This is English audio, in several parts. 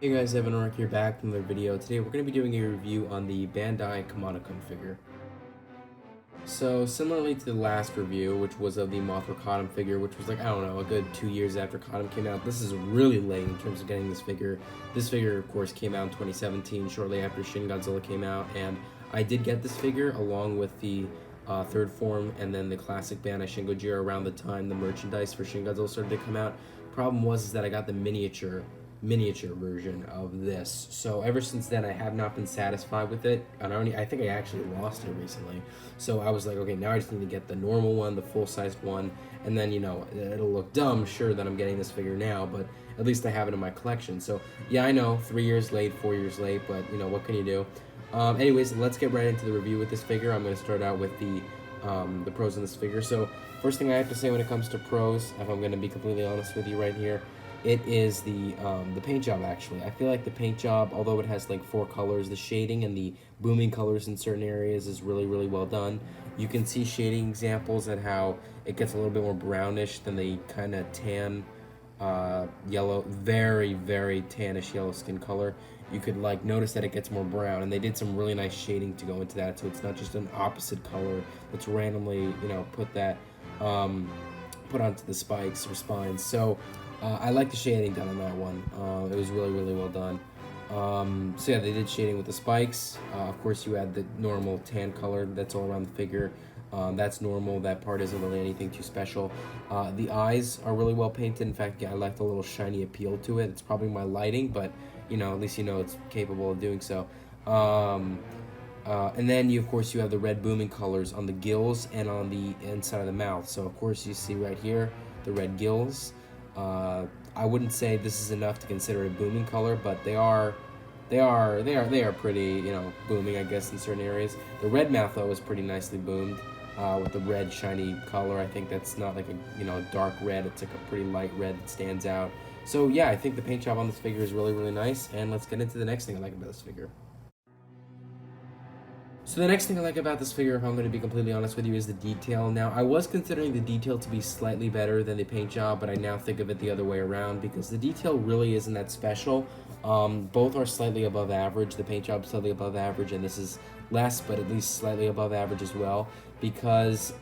Hey guys, Evan Ork here back from another video. Today we're going to be doing a review on the Bandai Kamata-Kun figure. So similarly to the last review, which was of the Mothra Cotton figure, which was like, I don't know, a good 2 years after Cotton came out, this is really late in terms of getting this figure. This figure, of course, came out in 2017, shortly after Shin Godzilla came out, and I did get this figure along with the third form and then the classic Bandai Shin Gojira around the time the merchandise for Shin Godzilla started to come out. Problem was that I got the miniature version of this, so ever since then I have not been satisfied with it, and I think I actually lost it recently. So I was like, okay, now I just need to get the normal one, the full-sized one, and then, you know, it'll look dumb, sure, that I'm getting this figure now, but at least I have it in my collection. So yeah, I know, 3 years late, 4 years late, but you know, what can you do? Anyways, let's get right into the review with this figure. I'm going to start out with the pros on this figure. So first thing I have to say when it comes to pros, if I'm going to be completely honest with you right here, it is the paint job. Actually, I feel like the paint job, although it has like 4 colors, the shading and the booming colors in certain areas is really well done. You can see shading examples at how it gets a little bit more brownish than the kind of tan yellow, very tannish yellow skin color. You could like notice that it gets more brown, and they did some really nice shading to go into that, so it's not just an opposite color that's randomly, you know, put onto the spikes or spines. So I like the shading done on that one. It was really well done. So yeah, they did shading with the spikes. Of course, you had the normal tan color that's all around the figure. That's normal. That part isn't really anything too special. The eyes are really well painted. In fact, yeah, I like the little shiny appeal to it. It's probably my lighting, but you know, at least you know it's capable of doing so. And then of course you have the red booming colors on the gills and on the inside of the mouth. So of course you see right here the red gills. I wouldn't say this is enough to consider a booming color, but they are pretty, you know, booming, I guess, in certain areas. The red mouth though is pretty nicely boomed with the red shiny color. I think that's not like a, you know, dark red. It's like a pretty light red that stands out. So yeah, I think the paint job on this figure is really nice. And let's get into the next thing I like about this figure. So the next thing I like about this figure, if I'm going to be completely honest with you, is the detail. Now, I was considering the detail to be slightly better than the paint job, but I now think of it the other way around because the detail really isn't that special. Both are slightly above average. The paint job is slightly above average, and this is less, but at least slightly above average as well. Because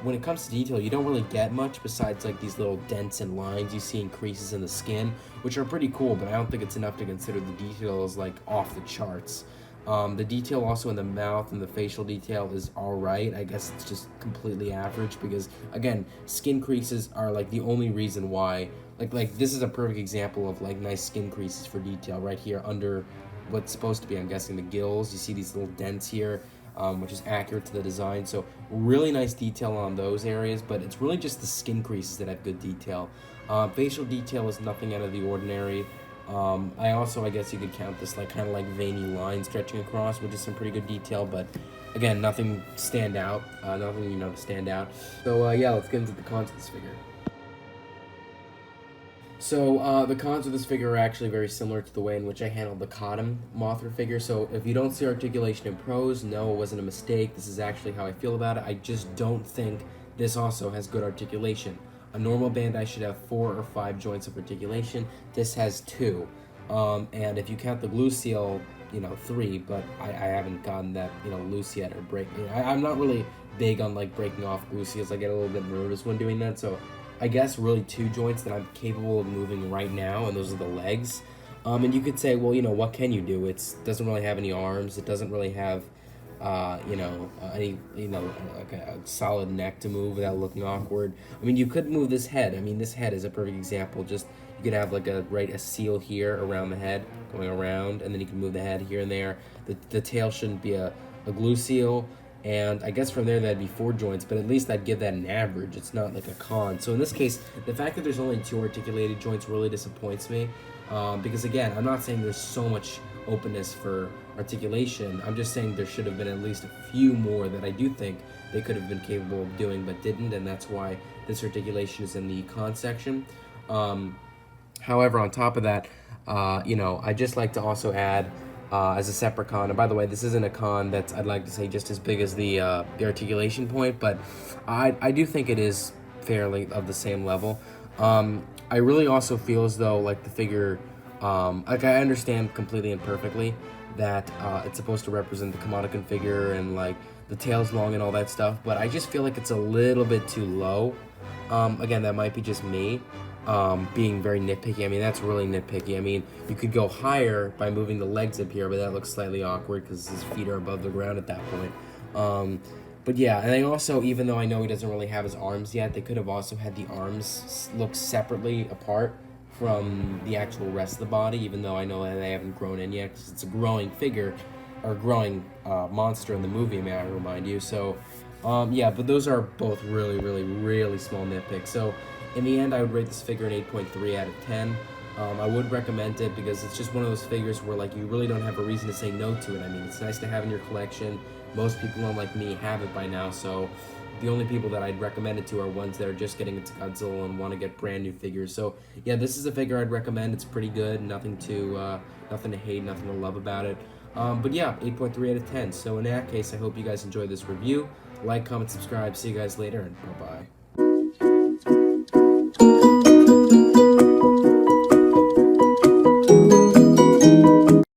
when it comes to detail, you don't really get much besides like these little dents and lines you see in creases in the skin, which are pretty cool, but I don't think it's enough to consider the detail as like off the charts. The detail also in the mouth and the facial detail is alright. I guess it's just completely average because, again, skin creases are like the only reason why. Like this is a perfect example of like nice skin creases for detail right here under what's supposed to be, I'm guessing, the gills. You see these little dents here, which is accurate to the design. So really nice detail on those areas, but it's really just the skin creases that have good detail. Facial detail is nothing out of the ordinary. I guess you could count this like kind of like veiny line stretching across, which is some pretty good detail, but again, nothing stand out, nothing, you know, to stand out. So yeah, let's get into the cons of this figure. So the cons of this figure are actually very similar to the way in which I handled the Cotton Mothra figure. So if you don't see articulation in pros, no, it wasn't a mistake. This is actually how I feel about it. I just don't think this also has good articulation. A normal Bandai should have 4 or 5 joints of articulation. This has 2. And if you count the glue seal, you know, 3, but I haven't gotten that, you know, loose yet or break. I'm not really big on like breaking off glue seals. I get a little bit nervous when doing that. So I guess really 2 joints that I'm capable of moving right now, and those are the legs. And you could say, well, you know, what can you do? It doesn't really have any arms. It doesn't really have any, you know, like a solid neck to move without looking awkward. I mean, you could move this head. I mean, this head is a perfect example. Just you could have like a seal here around the head, going around, and then you can move the head here and there. The tail shouldn't be a glue seal, and I guess from there that'd be 4 joints, but at least I'd give that an average. It's not like a con. So in this case, the fact that there's only 2 articulated joints really disappoints me, because again, I'm not saying there's so much openness for articulation. I'm just saying there should have been at least a few more that I do think they could have been capable of doing but didn't, and that's why this articulation is in the con section. However, on top of that, you know, I just like to also add as a separate con, and by the way, this isn't a con that's, I'd like to say, just as big as the articulation point, but I do think it is fairly of the same level. I really also feel as though like the figure Like, I understand completely and perfectly that it's supposed to represent the Kamata-Kun figure and like the tail's long and all that stuff, but I just feel like it's a little bit too low. Again, that might be just me being very nitpicky. I mean, that's really nitpicky. I mean, you could go higher by moving the legs up here, but that looks slightly awkward because his feet are above the ground at that point. But yeah, and I also, even though I know he doesn't really have his arms yet, they could have also had the arms look separately apart from the actual rest of the body, even though I know that they haven't grown in yet, because it's a growing figure, or growing monster in the movie, may I remind you. So, yeah, but those are both really, really, really small nitpicks. So, in the end, I would rate this figure an 8.3 out of 10. I would recommend it because it's just one of those figures where, like, you really don't have a reason to say no to it. I mean, it's nice to have in your collection. Most people, unlike me, have it by now, so the only people that I'd recommend it to are ones that are just getting into Godzilla and want to get brand new figures. So yeah, this is a figure I'd recommend. It's pretty good. Nothing to hate, nothing to love about it. But yeah, 8.3 out of 10. So in that case, I hope you guys enjoyed this review. Like, comment, subscribe. See you guys later, and bye-bye.